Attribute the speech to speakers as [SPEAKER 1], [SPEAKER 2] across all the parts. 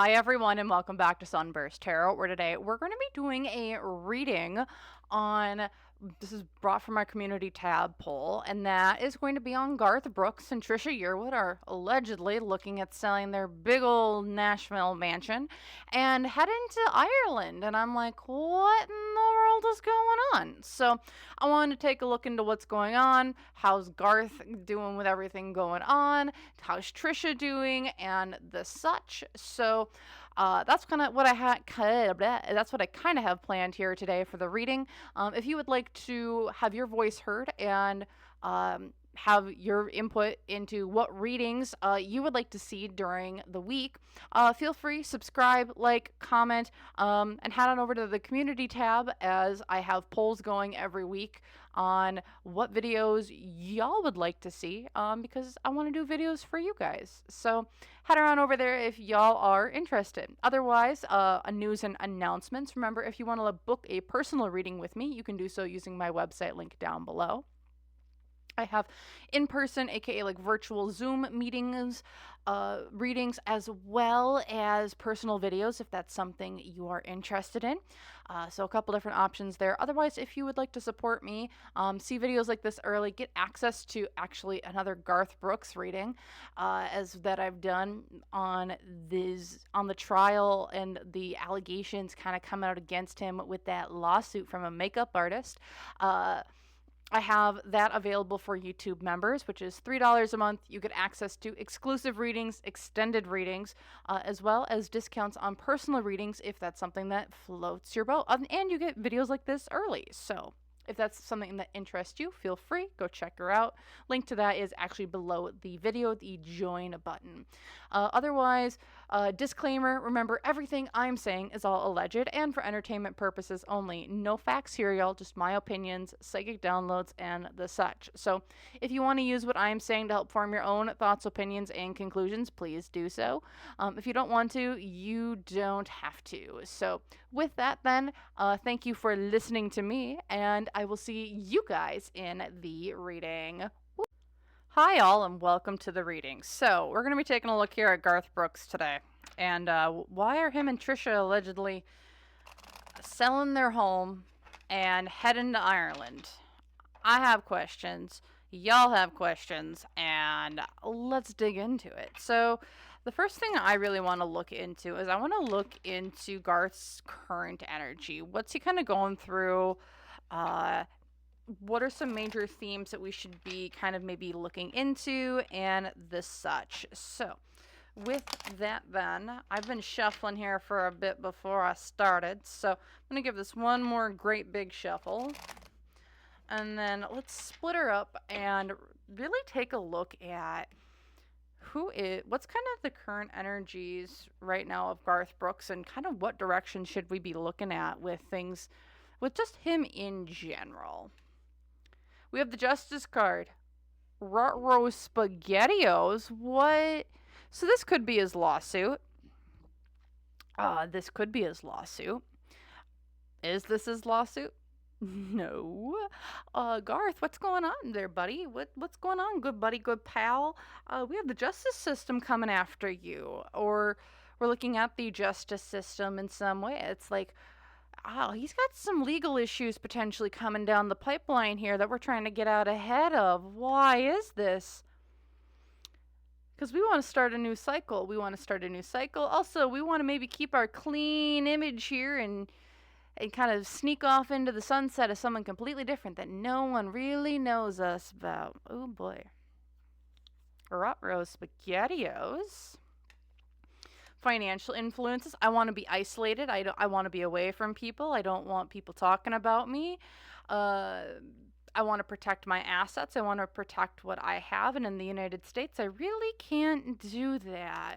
[SPEAKER 1] Hi everyone and welcome back to SunBurst Tarot, where today we're going to be doing a reading on, this is brought from my community tab poll, and that is going to be on Garth Brooks and Trisha Yearwood are allegedly looking at selling their big old Nashville mansion and heading to Ireland. And I'm like, what in the world is going on? So I wanted to take a look into what's going on. How's Garth doing with everything going on? How's Trisha doing? And the such. So that's kind of what I had. That's what I kind of have planned here today for the reading. If you would like to have your voice heard and have your input into what readings you would like to see during the week, feel free, subscribe, like, comment, and head on over to the community tab, as I have polls going every week on what videos y'all would like to see, because I want to do videos for you guys. So head around over there if y'all are interested. Otherwise, news and announcements. Remember, if you want to book a personal reading with me, you can do so using my website link down below. I have in-person, aka like virtual Zoom meetings, readings, as well as personal videos if that's something you are interested in. So a couple different options there. Otherwise, if you would like to support me, see videos like this early, get access to actually another Garth Brooks reading, as that I've done on the trial and the allegations kind of come out against him with that lawsuit from a makeup artist. I have that available for YouTube members, which is $3 a month. You get access to exclusive readings, extended readings, as well as discounts on personal readings if that's something that floats your boat. And you get videos like this early. So if that's something that interests you, feel free, go check her out. Link to that is actually below the video, the join button. Otherwise, disclaimer, remember, everything I'm saying is all alleged and for entertainment purposes only. No facts here, y'all, just my opinions, psychic downloads, and the such. So if you want to use what I'm saying to help form your own thoughts, opinions, and conclusions, please do so. If you don't want to, you don't have to. So with that then, thank you for listening to me, and I will see you guys in the reading. Hi all, and welcome to the reading. So we're going to be taking a look here at Garth Brooks today. And why are him and Trisha allegedly selling their home and heading to Ireland? I have questions. Y'all have questions, and let's dig into it. So the first thing I really want to look into is I want to look into Garth's current energy. What's he kind of going through? What are some major themes that we should be kind of maybe looking into and the such? So with that then, I've been shuffling here for a bit before I started, so I'm going to give this one more great big shuffle. And then let's split her up and really take a look at what's kind of the current energies right now of Garth Brooks, and kind of what direction should we be looking at with things, with just him in general. We have the Justice card. Ruh-roh SpaghettiOs. What? So this could be his lawsuit. This could be his lawsuit. Is this his lawsuit? No. Garth, what's going on there, buddy? What's going on, good buddy, good pal? We have the justice system coming after you. Or we're looking at the justice system in some way. It's like, oh, he's got some legal issues potentially coming down the pipeline here that we're trying to get out ahead of. Why is this? Because we want to start a new cycle. Also, we want to maybe keep our clean image here and kind of sneak off into the sunset as someone completely different that no one really knows us about. Oh boy. Ruh-roh SpaghettiOs. Financial influences. I want to be isolated. I want to be away from people. I don't want people talking about me. I want to protect my assets. I want to protect what I have. And in the United States, I really can't do that.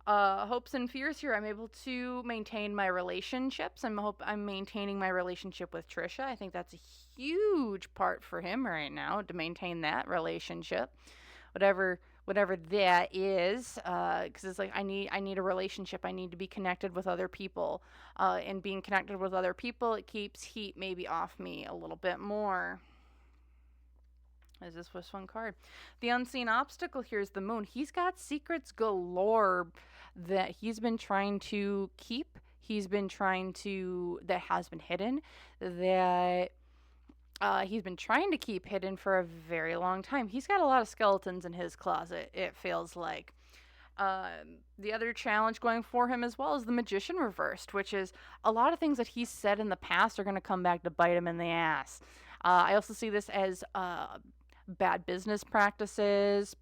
[SPEAKER 1] Hopes and fears here. I'm able to maintain my relationships. I'm maintaining my relationship with Trisha. I think that's a huge part for him right now, to maintain that relationship. Whatever that is, because it's like I need a relationship. I need to be connected with other people, and being connected with other people, it keeps heat maybe off me a little bit more. Is this one card? The unseen obstacle here is the moon. He's got secrets galore that he's been trying to keep. That has been hidden, that he's been trying to keep hidden for a very long time. He's got a lot of skeletons in his closet, it feels like. The other challenge going for him as well is the magician reversed, which is a lot of things that he's said in the past are going to come back to bite him in the ass. I also see this as bad business practices.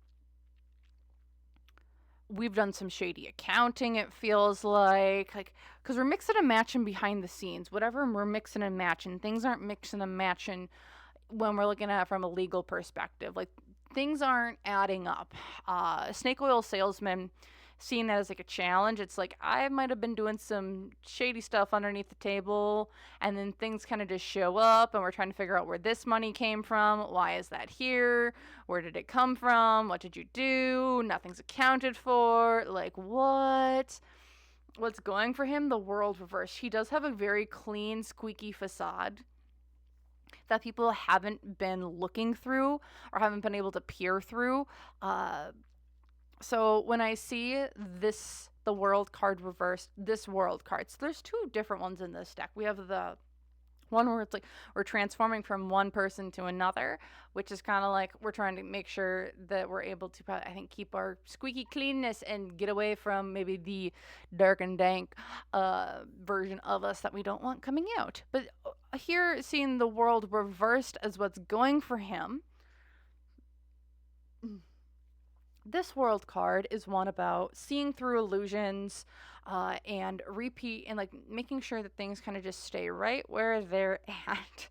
[SPEAKER 1] We've done some shady accounting, it feels like because we're mixing and matching behind the scenes. Whatever we're mixing and matching, things aren't mixing and matching when we're looking at it from a legal perspective. Like, things aren't adding up. Snake oil salesman, seeing that as like a challenge, it's like I might have been doing some shady stuff underneath the table, and then things kind of just show up, and we're trying to figure out where this money came from. Why is that here? Where did it come from? What did you do? Nothing's accounted for. Like, what? What's going for him? The world reversed. He does have a very clean, squeaky facade that people haven't been looking through or haven't been able to peer through. So when I see the world card reversed, this world card, so there's two different ones in this deck. We have the one where it's like we're transforming from one person to another, which is kind of like we're trying to make sure that we're able to, I think, keep our squeaky cleanness and get away from maybe the dark and dank version of us that we don't want coming out. But here, seeing the world reversed as what's going for him, this world card is one about seeing through illusions and repeat and like making sure that things kind of just stay right where they're at.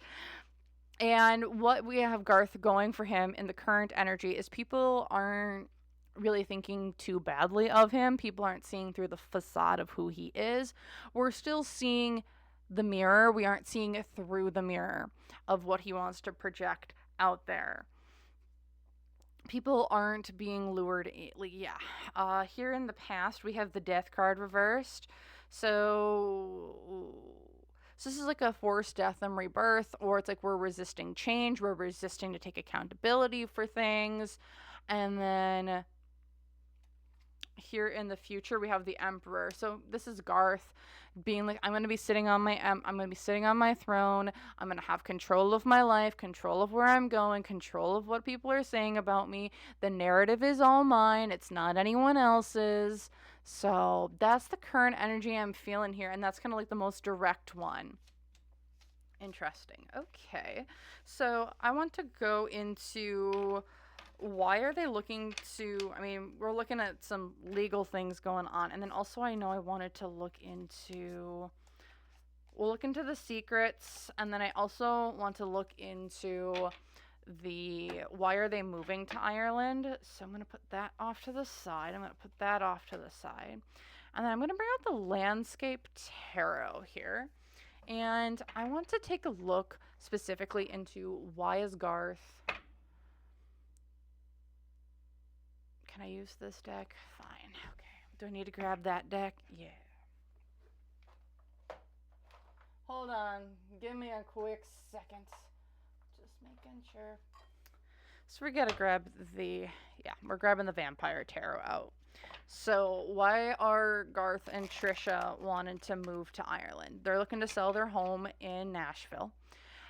[SPEAKER 1] And what we have Garth going for him in the current energy is people aren't really thinking too badly of him. People aren't seeing through the facade of who he is. We're still seeing the mirror. We aren't seeing it through the mirror of what he wants to project out there. People aren't being lured. Here in the past, we have the death card reversed. So this is like a forced death and rebirth, or it's like we're resisting change. We're resisting to take accountability for things. And then here in the future, we have the Emperor. So this is Garth being like, I'm going to be sitting on my throne. I'm going to have control of my life, control of where I'm going, control of what people are saying about me. The narrative is all mine. It's not anyone else's. So that's the current energy I'm feeling here. And that's kind of like the most direct one. Interesting. Okay. So I want to go into why are they looking to, I mean, we're looking at some legal things going on. And then also I know I wanted to look into, we'll look into the secrets. And then I also want to look into why are they moving to Ireland? So I'm going to put that off to the side. And then I'm going to bring out the Landscape Tarot here. And I want to take a look specifically into why is Garth... Can I use this deck? Fine. Okay. Do I need to grab that deck? Yeah. Hold on. Give me a quick second. Just making sure. So we gotta grab we're grabbing the Vampire Tarot out. So why are Garth and Trisha wanting to move to Ireland? They're looking to sell their home in Nashville.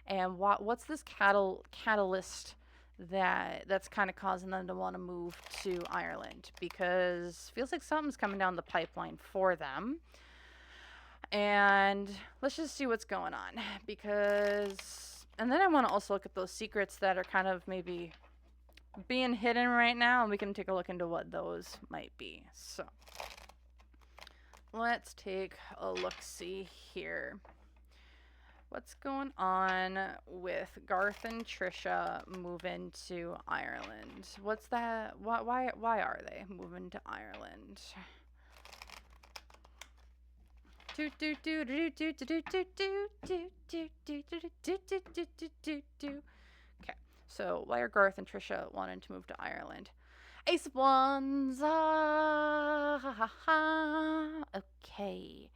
[SPEAKER 1] And what's this catalyst that's kind of causing them to want to move to Ireland? Because it feels like something's coming down the pipeline for them. And let's just see what's going on. And then I want to also look at those secrets that are kind of maybe being hidden right now, and we can take a look into what those might be. So let's take a look-see here. What's going on with Garth and Trisha moving to Ireland? What's that? Why are they moving to Ireland? Okay, so why are Garth and Trisha wanting to move to Ireland? Ace of Wands. Okay.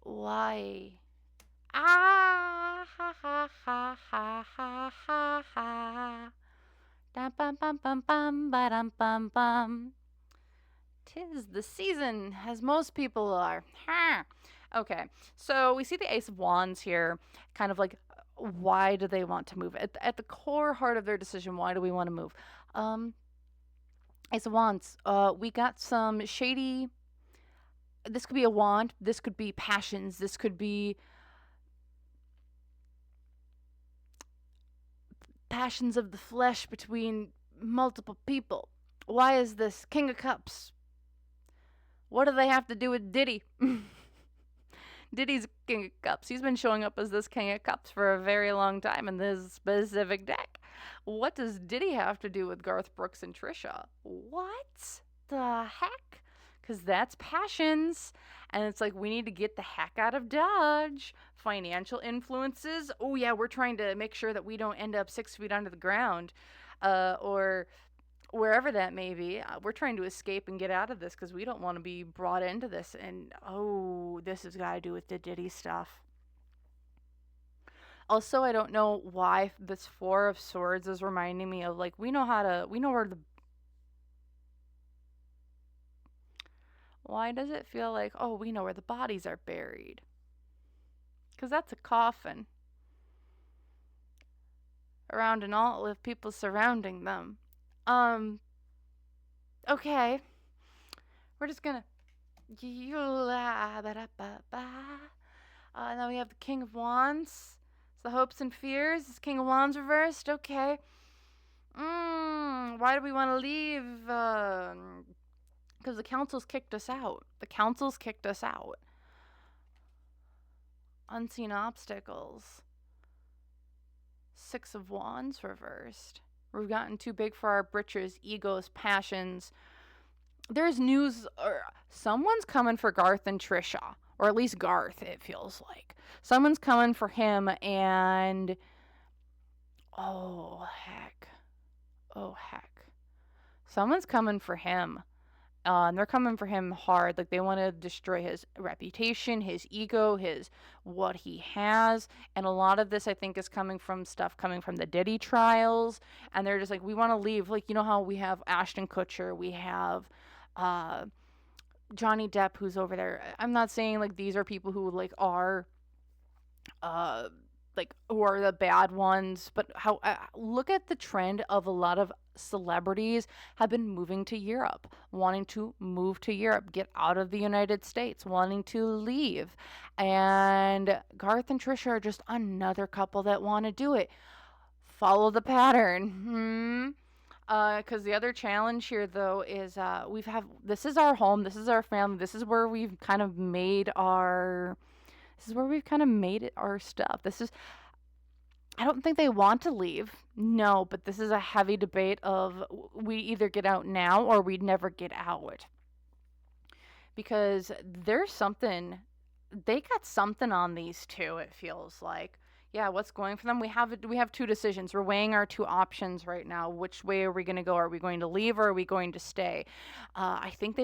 [SPEAKER 1] Why? 'tis the season, as most people are. Ha! Okay, so we see the Ace of Wands here, kind of like, why do they want to move? At the core heart of their decision, why do we want to move? Ace of Wands, we got some shady. This could be a wand. This could be passions. This could be passions of the flesh between multiple people. Why is this King of Cups? What do they have to do with Diddy? Diddy's King of Cups. He's been showing up as this King of Cups for a very long time in this specific deck. What does Diddy have to do with Garth Brooks and Trisha? What the heck? Because that's passions. And it's like, we need to get the heck out of Dodge. Financial influences. Oh, yeah, we're trying to make sure that we don't end up 6 feet under the ground. Or wherever that may be. We're trying to escape and get out of this because we don't want to be brought into this. And, oh, this has got to do with the Diddy stuff. Also, I don't know why this Four of Swords is reminding me of, like, we know where the. Why does it feel like, oh, we know where the bodies are buried? Because that's a coffin. Around and all with people surrounding them. Okay. We're just gonna. Now we have the King of Wands. It's the hopes and fears. It's King of Wands reversed. Okay. Why do we want to leave? Because the council's kicked us out. Unseen obstacles. Six of Wands reversed. We've gotten too big for our britches, egos, passions. There's news, or someone's coming for Garth and Trisha, or at least Garth, it feels like. Someone's coming for him, and oh heck. Someone's coming for him. And they're coming for him hard. Like, they want to destroy his reputation, his ego, what he has. And a lot of this, I think, is coming from the Diddy trials. And they're just like, we want to leave. Like, you know how we have Ashton Kutcher, we have Johnny Depp, who's over there. I'm not saying, like, these are people who, like, are who are the bad ones, but how look at the trend of a lot of celebrities have been moving to Europe, wanting to move to Europe, get out of the United States, wanting to leave. And Garth and Trisha are just another couple that want to do it. Follow the pattern. Because the other challenge here, though, is this is our home, this is our family, this is where we've kind of made our stuff. I don't think they want to leave. No, but this is a heavy debate of we either get out now or we never get out. Because they got something on these two, it feels like. Yeah, what's going for them? We have two decisions. We're weighing our two options right now. Which way are we going to go? Are we going to leave or are we going to stay? I think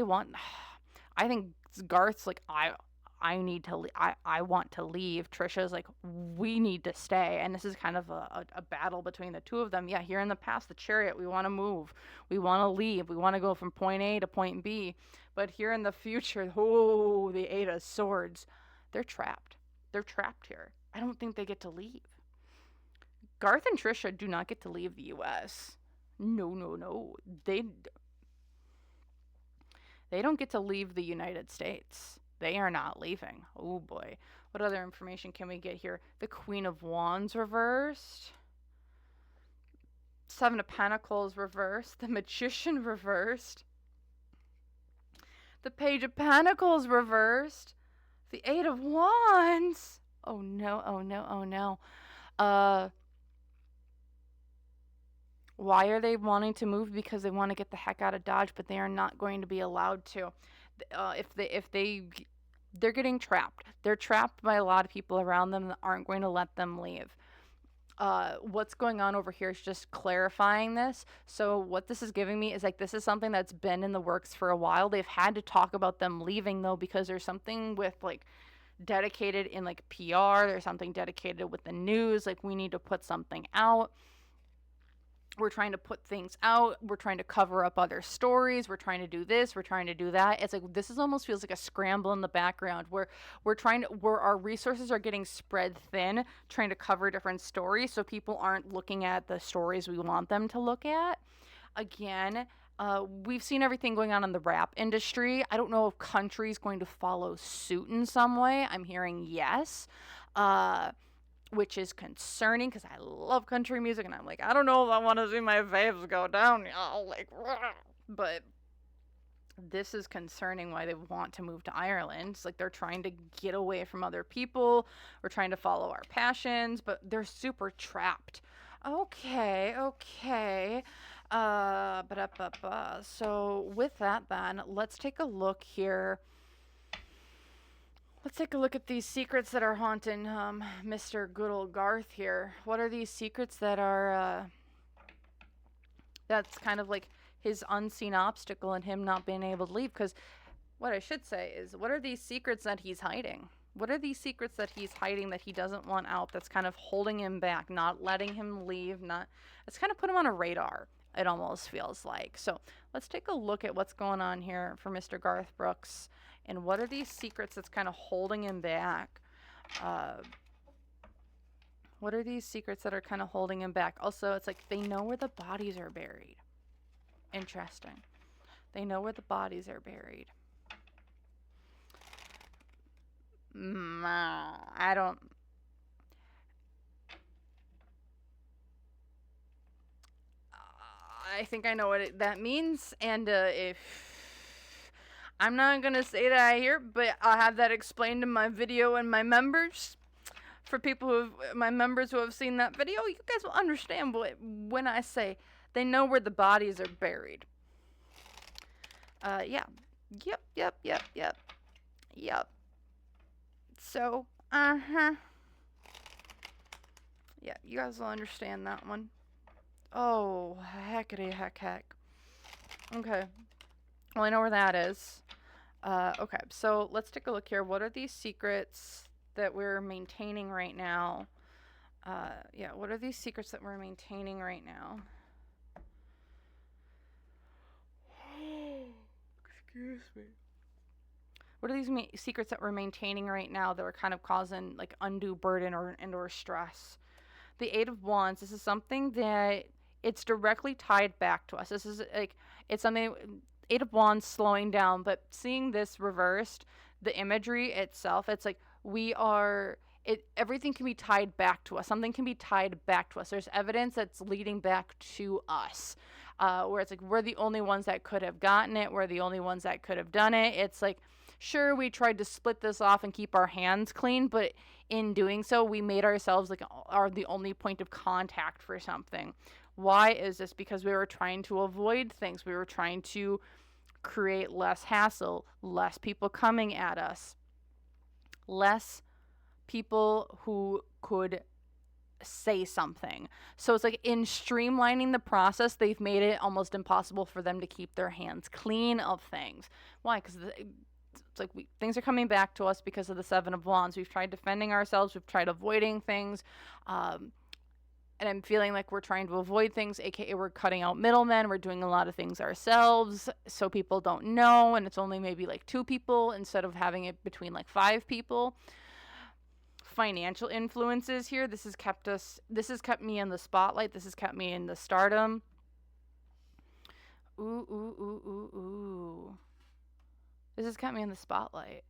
[SPEAKER 1] Garth's like, I need to I want to leave. Trisha's like, we need to stay. And this is kind of a battle between the two of them. Yeah, here in the past, the Chariot, we want to move. We want to leave. We want to go from point A to point B. But here in the future, the Eight of Swords, they're trapped. They're trapped here. I don't think they get to leave. Garth and Trisha do not get to leave the U.S. No. They don't get to leave the United States. They are not leaving. Oh boy. What other information can we get here? The Queen of Wands reversed. Seven of Pentacles reversed. The Magician reversed. The Page of Pentacles reversed. The Eight of Wands. Oh no. Why are they wanting to move? Because they want to get the heck out of Dodge, but they are not going to be allowed to. They're getting trapped. They're trapped by a lot of people around them that aren't going to let them leave. What's going on over here is just clarifying this. So what this is giving me is like, this is something that's been in the works for a while. They've had to talk about them leaving though, because there's something with like dedicated in like PR. There's something dedicated with the news. Like, we need to put something out. we're trying to put things out, we're trying to cover up other stories, we're trying to do this, we're trying to do that. It's like this is almost feels like a scramble in the background where where our resources are getting spread thin, trying to cover different stories so people aren't looking at the stories we want them to look at. Again, we've seen everything going on in the rap industry. I don't know if country's going to follow suit in some way. I'm hearing yes. Which is concerning because I love country music and I'm like, I don't know if I want to see my faves go down, y'all. Like, but this is concerning why they want to move to Ireland. It's like they're trying to get away from other people. We're trying to follow our passions, but they're super trapped. Okay, okay. So with that then, let's take a look here. Let's take a look at these secrets that are haunting Mr. Good old Garth here. What are these secrets that are, that's kind of like his unseen obstacle and him not being able to leave? Because what I should say is, what are these secrets that he's hiding? What are these secrets that he's hiding that he doesn't want out, that's kind of holding him back, not letting him leave, it's kind of put him on a radar, it almost feels like. So let's take a look at what's going on here for Mr. Garth Brooks. And what are these secrets that's kind of holding him back? What are these secrets that are kind of holding him back? Also, it's like they know where the bodies are buried. Interesting. They know where the bodies are buried. I don't... I think I know what that means. And if... I'm not going to say that here, but I'll have that explained in my video and my members. For people my members who have seen that video, you guys will understand when I say they know where the bodies are buried. Yeah. Yep. So, yeah, you guys will understand that one. Oh, heckity heck. Okay. Well, I know where that is. Okay, so let's take a look here. What are these secrets that we're maintaining right now? Yeah, what are these secrets that we're maintaining right now? Excuse me. What are these secrets that we're maintaining right now that are kind of causing like undue burden or stress? The Eight of Wands, this is something that it's directly tied back to us. This is like, it's something... Eight of Wands slowing down, but seeing this reversed, the imagery itself, it's like everything can be tied back to us. Something can be tied back to us. There's evidence that's leading back to us, where it's like we're the only ones that could have gotten it. We're the only ones that could have done it. It's like, sure, we tried to split this off and keep our hands clean, but in doing so, we made ourselves like are the only point of contact for something. Why is this? Because we were trying to avoid things. We were trying to create less hassle, less people coming at us, less people who could say something. So it's like in streamlining the process, they've made it almost impossible for them to keep their hands clean of things. Why? Because it's like things are coming back to us because of the Seven of Wands. We've tried defending ourselves. We've tried avoiding things. And I'm feeling like we're trying to avoid things, aka we're cutting out middlemen. We're doing a lot of things ourselves so people don't know, and it's only maybe like 2 people instead of having it between like 5 people. Financial influences here. This has kept me in the spotlight. This has kept me in the stardom. Ooh. This has kept me in the spotlight.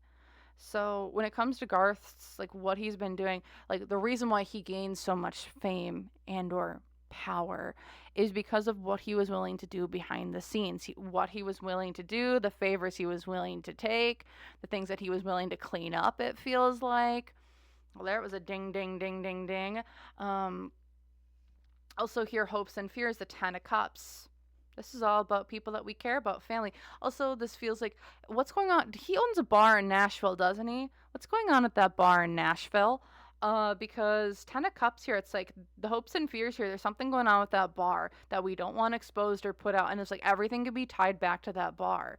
[SPEAKER 1] So when it comes to Garth's, like what he's been doing, like the reason why he gained so much fame and or power is because of what he was willing to do behind the scenes. What he was willing to do, the favors he was willing to take, the things that he was willing to clean up, it feels like. Well, there it was a ding, ding, ding, ding, ding. Also here, hopes and fears, the 10 of Cups. This is all about people that we care about, family. Also, this feels like, what's going on? He owns a bar in Nashville, doesn't he? What's going on at that bar in Nashville? Because 10 of Cups here, it's like the hopes and fears here. There's something going on with that bar that we don't want exposed or put out. And it's like everything could be tied back to that bar.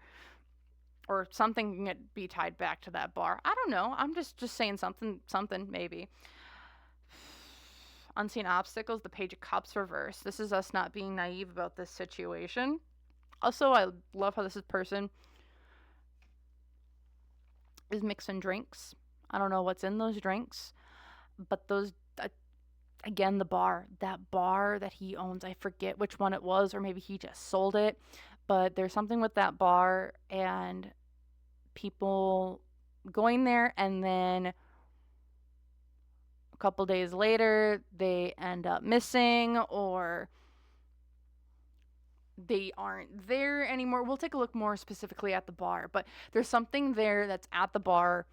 [SPEAKER 1] Or something can be tied back to that bar. I don't know. I'm just saying something maybe. Unseen obstacles, the Page of Cups reversed. This is us not being naive about this situation. Also, I love how this person is mixing drinks. I don't know what's in those drinks, but those, again, that bar that he owns, I forget which one it was, or maybe he just sold it, but there's something with that bar and people going there, and then a couple days later they end up missing, or they aren't there anymore. We'll take a look more specifically at the bar, but there's something there that's at the bar,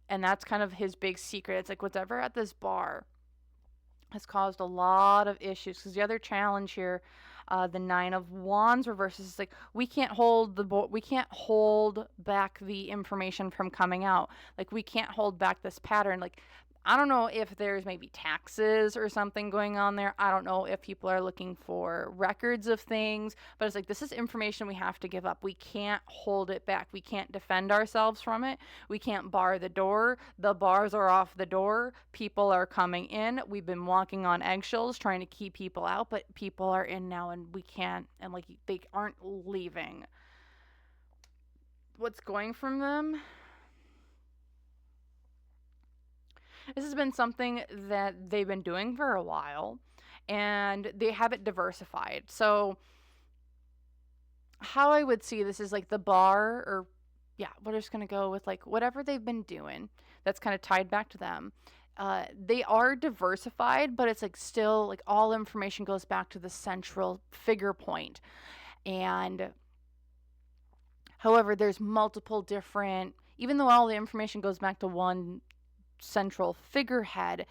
[SPEAKER 1] and that's kind of his big secret. It's like whatever at this bar has caused a lot of issues, because the other challenge here, the Nine of Wands reverses, is like we can't hold back the information from coming out. Like we can't hold back this pattern. Like I don't know if there's maybe taxes or something going on there. I don't know if people are looking for records of things, but it's like this is information we have to give up. We can't hold it back. We can't defend ourselves from it. We can't bar the door. The bars are off the door. People are coming in. We've been walking on eggshells trying to keep people out, but people are in now and we can't, and like they aren't leaving. What's going from them? This has been something that they've been doing for a while, and they have it diversified. So how I would see this is like the bar, or yeah, we're just going to go with like whatever they've been doing that's kind of tied back to them. They are diversified, but it's like still like all information goes back to the central figure point. And however, there's multiple different, even though all the information goes back to one central figurehead,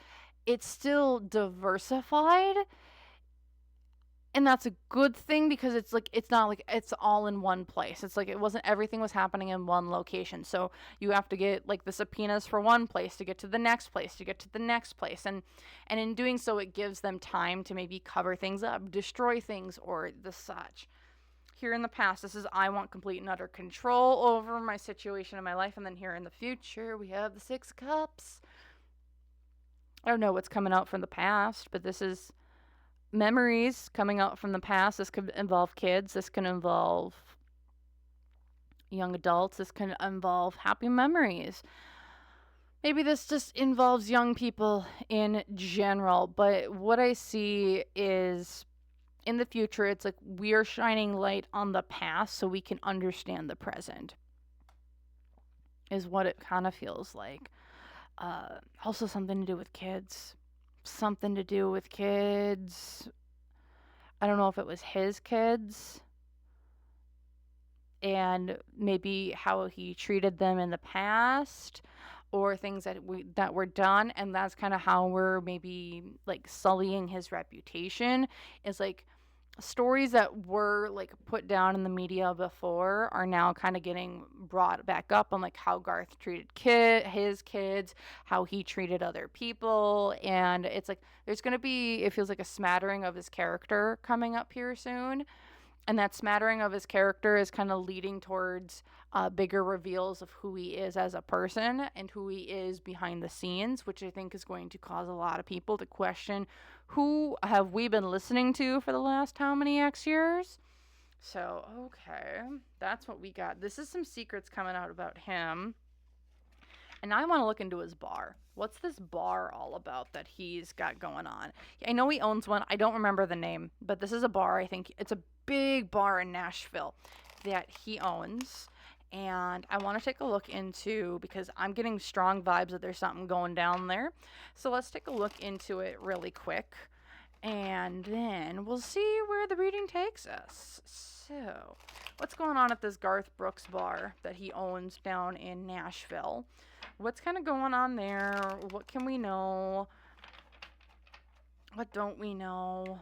[SPEAKER 1] it's still diversified, and that's a good thing, because it's like it's not like it's all in one place. It's like it wasn't everything was happening in one location, so you have to get like the subpoenas for one place to get to the next place to get to the next place, and in doing so it gives them time to maybe cover things up, destroy things, or the such. Here in the past, this is I want complete and utter control over my situation in my life. And then here in the future, we have the Six Cups. I don't know what's coming out from the past, but this is memories coming out from the past. This could involve kids. This can involve young adults. This can involve happy memories. Maybe this just involves young people in general. But what I see is, in the future, it's like we are shining light on the past so we can understand the present, is what it kind of feels like. Also something to do with kids. Something to do with kids. I don't know if it was his kids, and maybe how he treated them in the past, or things that were done, and that's kind of how we're maybe like sullying his reputation. Is like stories that were like put down in the media before are now kind of getting brought back up on like how Garth treated his kids, how he treated other people, and it's like there's going to be, it feels like, a smattering of his character coming up here soon. And that smattering of his character is kind of leading towards bigger reveals of who he is as a person and who he is behind the scenes, which I think is going to cause a lot of people to question, who have we been listening to for the last how many X years? So, okay, that's what we got. This is some secrets coming out about him. And I want to look into his bar. What's this bar all about that he's got going on? I know he owns one. I don't remember the name, but this is a bar. I think it's a big bar in Nashville that he owns. And I want to take a look into, because I'm getting strong vibes that there's something going down there. So let's take a look into it really quick, and then we'll see where the reading takes us. So, what's going on at this Garth Brooks bar that he owns down in Nashville? What's kind of going on there? What can we know? What don't we know?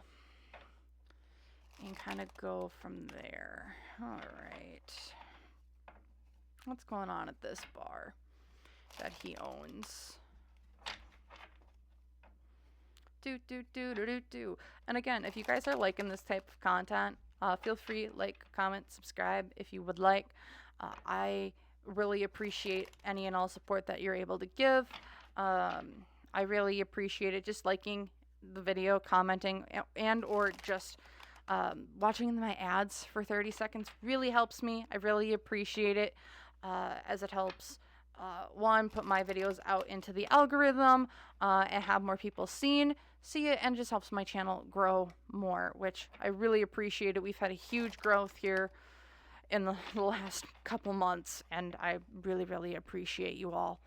[SPEAKER 1] And kind of go from there. All right. What's going on at this bar that he owns? Do. And again, if you guys are liking this type of content, feel free, like, comment, subscribe if you would like. I really appreciate any and all support that you're able to give. I really appreciate it. Just liking the video, commenting, and or just watching my ads for 30 seconds really helps me. I really appreciate it, as it helps, one, put my videos out into the algorithm, and have more people see it, and it just helps my channel grow more, which I really appreciate it. We've had a huge growth here in the last couple months, and I really, really appreciate you all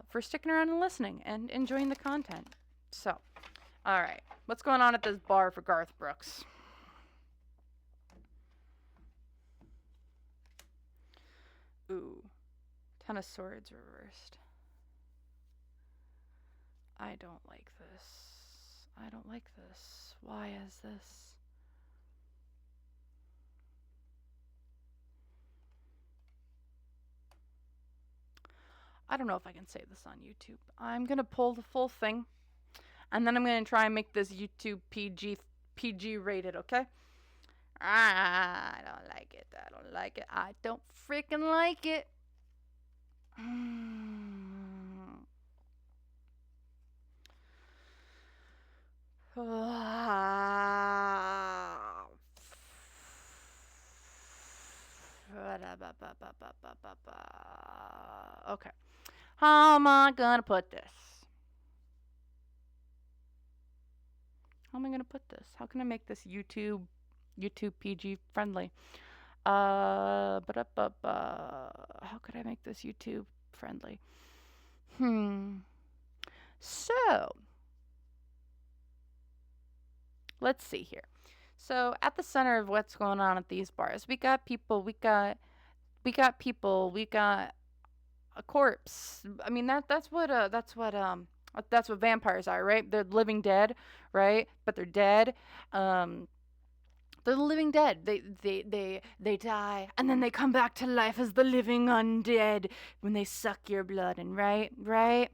[SPEAKER 1] for sticking around and listening and enjoying the content. So, all right, what's going on at this bar for Garth Brooks? Ooh, Ten of Swords reversed. I don't like this. I don't like this. Why is this? I don't know if I can say this on YouTube. I'm going to pull the full thing, and then I'm going to try and make this YouTube PG rated, okay? I don't like it. I don't like it. I don't freaking like it. Okay. How am I gonna put this? How am I gonna put this? How can I make this YouTube PG friendly? How could I make this YouTube friendly? So, let's see here. So, at the center of what's going on at these bars, we got people, we got a corpse. I mean, that's what vampires are, right? They're living dead, right? But they're dead. They're the living dead. They die, and then they come back to life as the living undead when they suck your blood, and right.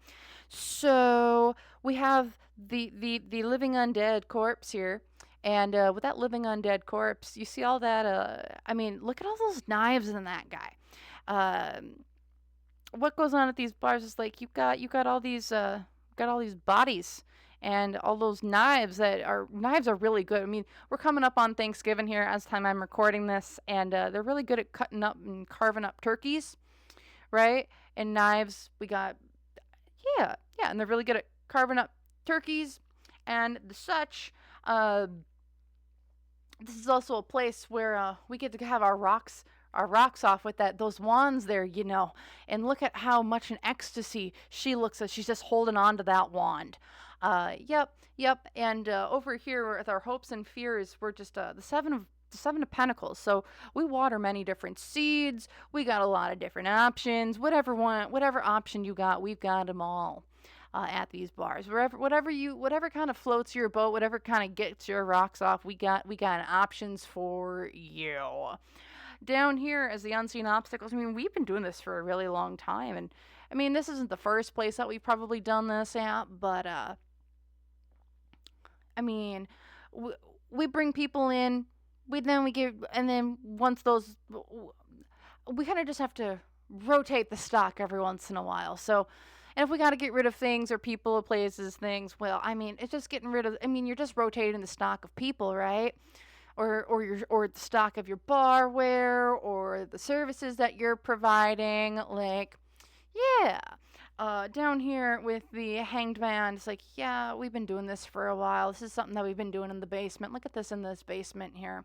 [SPEAKER 1] So we have the living undead corpse here, and with that living undead corpse, you see all that. I mean, look at all those knives in that guy. What goes on at these bars is like you got all these bodies and all those knives are really good. I mean, we're coming up on Thanksgiving here as time I'm recording this, and they're really good at cutting up and carving up turkeys, right? And knives, we got yeah, and they're really good at carving up turkeys and the such. This is also a place where we get to have our rocks off with those wands there, and look at how much in ecstasy she looks as she's just holding on to that wand. Yep. And over here with our hopes and fears, we're just the seven of Pentacles. So we water many different seeds. We got a lot of different options. Whatever option you got, we've got them all. At these bars, whatever kind of floats your boat, whatever kind of gets your rocks off, we got options for you. Down here as the unseen obstacles, I mean, we've been doing this for a really long time, and I mean, this isn't the first place that we've probably done this at, but I mean, we bring people in, and then once those, we kind of just have to rotate the stock every once in a while. So, and if we got to get rid of things or people or places, things, well, I mean, it's just getting rid of, I mean, you're just rotating the stock of people, right? Or the stock of your barware or the services that you're providing. Like, yeah. Down here with the Hanged Man, it's like, yeah, we've been doing this for a while. This is something that we've been doing in the basement. Look at this in this basement here.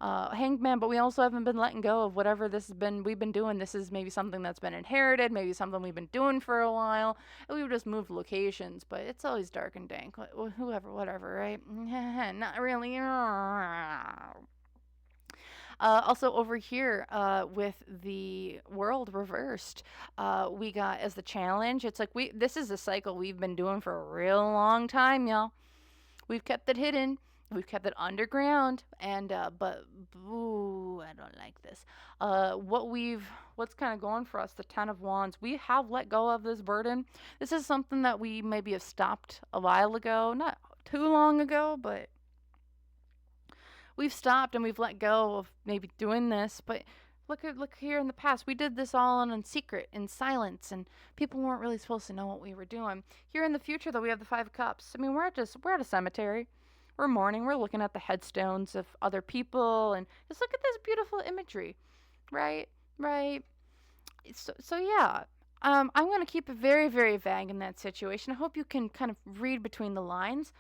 [SPEAKER 1] Hanged Man, but we also haven't been letting go of whatever we've been doing. This is maybe something that's been inherited, maybe something we've been doing for a while. We've just moved locations, but it's always dark and dank. Whatever, right? Not really. Also over here with the world reversed, we got as the challenge. It's like this is a cycle we've been doing for a real long time, y'all. We've kept it hidden. We've kept it underground, and but ooh, I don't like this. What's kind of going for us? The Ten of Wands. We have let go of this burden. This is something that we maybe have stopped a while ago, not too long ago, but we've stopped and we've let go of maybe doing this. But Look here in the past. We did this all in secret, in silence, and people weren't really supposed to know what we were doing. Here in the future, though, we have the Five Cups. I mean, we're at a cemetery. We're mourning. We're looking at the headstones of other people, and just look at this beautiful imagery, right? Right. So yeah. I'm going to keep it very, very vague in that situation. I hope you can kind of read between the lines,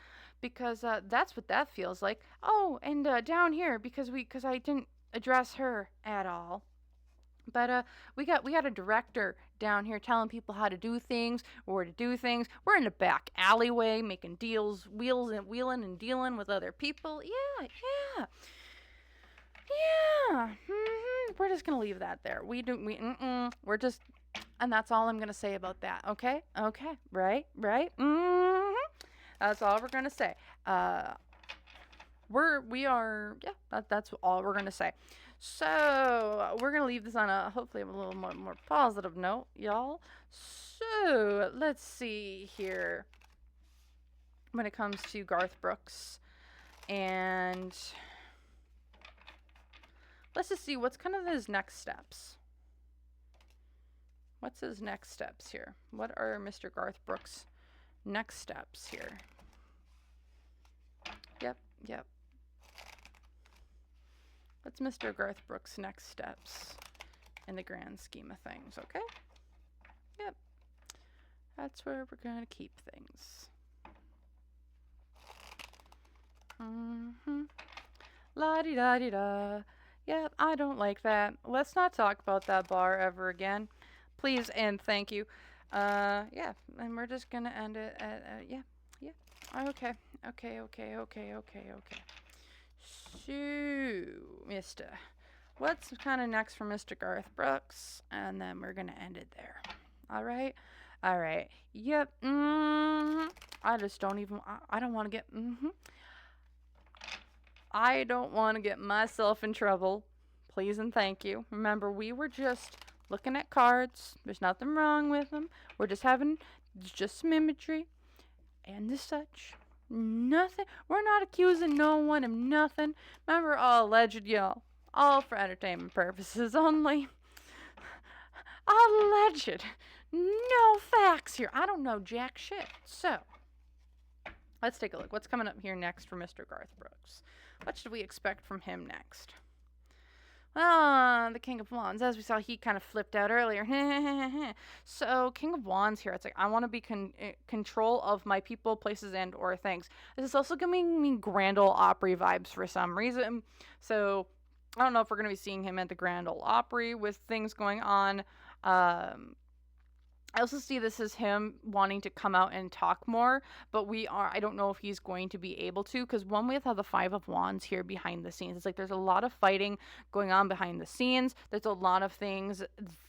[SPEAKER 1] because that's what that feels like. Oh, and down here, because I didn't address her at all. But we got a director down here telling people how to do things, where to do things. We're in the back alleyway making deals, wheeling and dealing with other people. Yeah, yeah, yeah. We're just gonna leave that there. We're just, and that's all I'm gonna say about that. Okay, okay, right, right. That's all we're gonna say. Yeah. That's all we're gonna say. So we're gonna leave this on a hopefully a little more positive note, y'all. So let's see here. When it comes to Garth Brooks, and let's just see what's kind of his next steps. What's his next steps here? What are Mr. Garth Brooks' next steps here? Yep. What's Mr. Garth Brooks' next steps in the grand scheme of things, okay? Yep. That's where we're going to keep things. La-di-da-di-da. Yep, I don't like that. Let's not talk about that bar ever again. Please and thank you. Yeah, and we're just going to end it at, yeah. Okay. So, Mister, what's kind of next for Mr. Garth Brooks? And then we're going to end it there. All right? Yep. I just don't even, I don't want to get, I don't want to get myself in trouble. Please and thank you. Remember, we were just looking at cards. There's nothing wrong with them. We're just having just some imagery and the such. Nothing. We're not accusing no one of nothing. Remember, all alleged, y'all. All for entertainment purposes only. Alleged. No facts here. I don't know jack shit. So, let's take a look. What's coming up here next for Mr. Garth Brooks? What should we expect from him next? The King of Wands. As we saw, he kind of flipped out earlier. So, King of Wands here. It's like, I want to be control of my people, places, and or things. This is also giving me Grand Ole Opry vibes for some reason. So, I don't know if we're going to be seeing him at the Grand Ole Opry with things going on. I also see this as him wanting to come out and talk more, but I don't know if he's going to be able to, because one, we have the Five of Wands here behind the scenes. It's like there's a lot of fighting going on behind the scenes. There's a lot of things.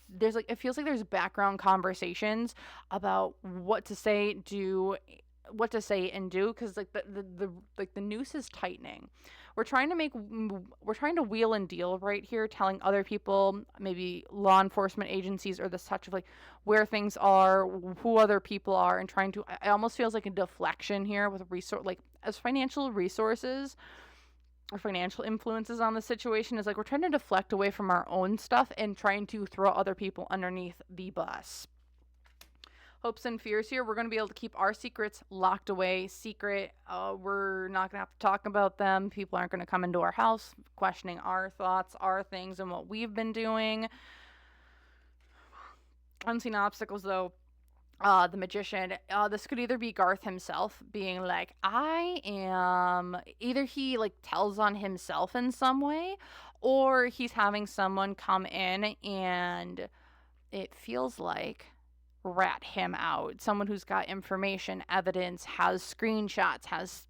[SPEAKER 1] There's like, it feels like there's background conversations about what to say and do, because like the noose is tightening. We're trying to wheel and deal right here, telling other people, maybe law enforcement agencies or the such, of like where things are, who other people are, and trying to. It almost feels like a deflection here with like as financial resources or financial influences on the situation, is like we're trying to deflect away from our own stuff and trying to throw other people underneath the bus. Hopes and fears here. We're going to be able to keep our secrets locked away, secret. We're not going to have to talk about them. People aren't going to come into our house questioning our thoughts, our things, and what we've been doing. Unseen obstacles, though. The magician. This could either be Garth himself being like, I am. Either he like tells on himself in some way, or he's having someone come in and it feels like rat him out. Someone who's got information, evidence, has screenshots, has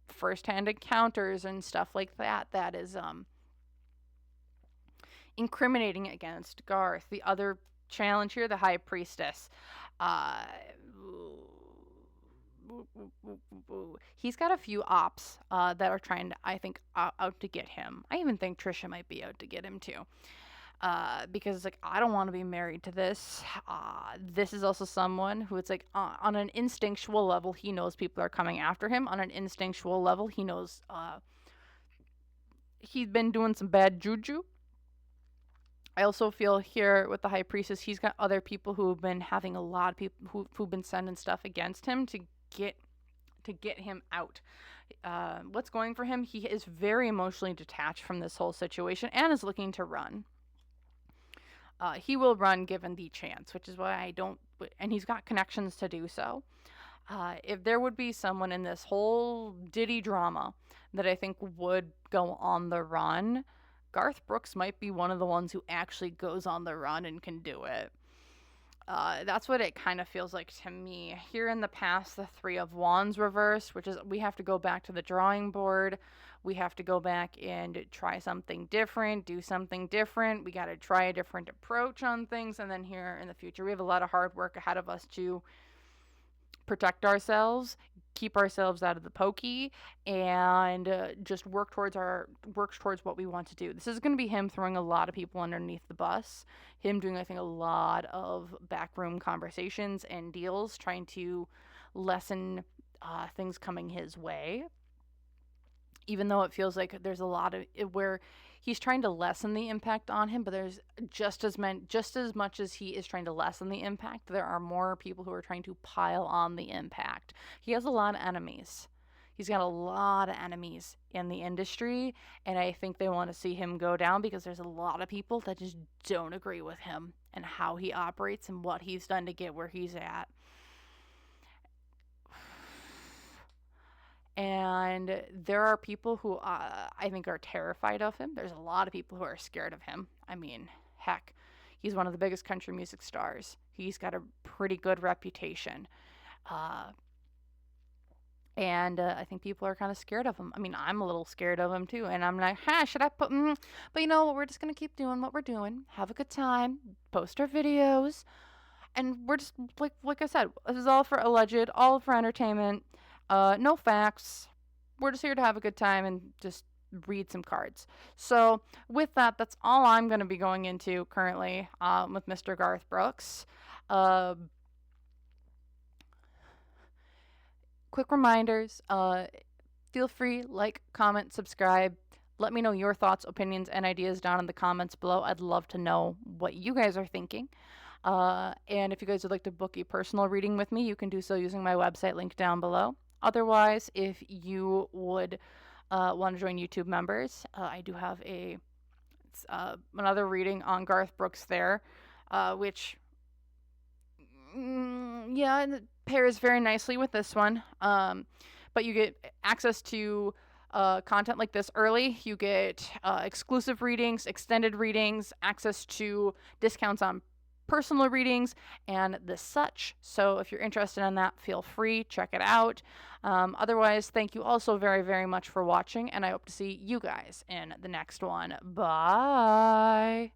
[SPEAKER 1] first-hand encounters and stuff like that. That is incriminating against Garth. The other challenge here, the High Priestess. He's got a few ops that are trying to, I think, out to get him. I even think Trisha might be out to get him too. Because it's like, I don't want to be married to this. This is also someone who, it's like, on an instinctual level, he knows people are coming after him. On an instinctual level, he knows he's been doing some bad juju. I also feel here with the High Priestess, he's got other people who've been having a lot of people who've been sending stuff against him get to get him out. What's going for him? He is very emotionally detached from this whole situation and is looking to run. He will run given the chance, which is why I don't. And he's got connections to do so. If there would be someone in this whole Diddy drama that I think would go on the run, Garth Brooks might be one of the ones who actually goes on the run and can do it. That's what it kind of feels like to me. Here in the past, the Three of Wands reversed, which is we have to go back to the drawing board. We have to go back and try something different, do something different. We got to try a different approach on things. And then here in the future, we have a lot of hard work ahead of us to protect ourselves, keep ourselves out of the pokey, and just work towards what we want to do. This is going to be him throwing a lot of people underneath the bus, him doing, I think, a lot of backroom conversations and deals, trying to lessen things coming his way. Even though it feels like there's a lot of it where he's trying to lessen the impact on him, but there's just as much as he is trying to lessen the impact, there are more people who are trying to pile on the impact. He has a lot of enemies. He's got a lot of enemies in the industry, and I think they want to see him go down because there's a lot of people that just don't agree with him and how he operates and what he's done to get where he's at. And there are people who I think are terrified of him. There's a lot of people who are scared of him. I mean, heck, he's one of the biggest country music stars. He's got a pretty good reputation. And I think people are kind of scared of him. I mean, I'm a little scared of him too. And I'm like, should I put... But you know what? We're just going to keep doing what we're doing. Have a good time. Post our videos. And we're just, like I said, this is all for alleged, all for entertainment. No facts. We're just here to have a good time and just read some cards. So with that, that's all I'm going to be going into currently with Mr. Garth Brooks. Quick reminders. Feel free, like, comment, subscribe. Let me know your thoughts, opinions, and ideas down in the comments below. I'd love to know what you guys are thinking. And if you guys would like to book a personal reading with me, you can do so using my website link down below. Otherwise, if you would want to join YouTube members, I do have another reading on Garth Brooks there, which, it pairs very nicely with this one. But you get access to content like this early. You get exclusive readings, extended readings, access to discounts on personal readings, and the such. So if you're interested in that, feel free, check it out. Otherwise, thank you also very, very much for watching, and I hope to see you guys in the next one. Bye.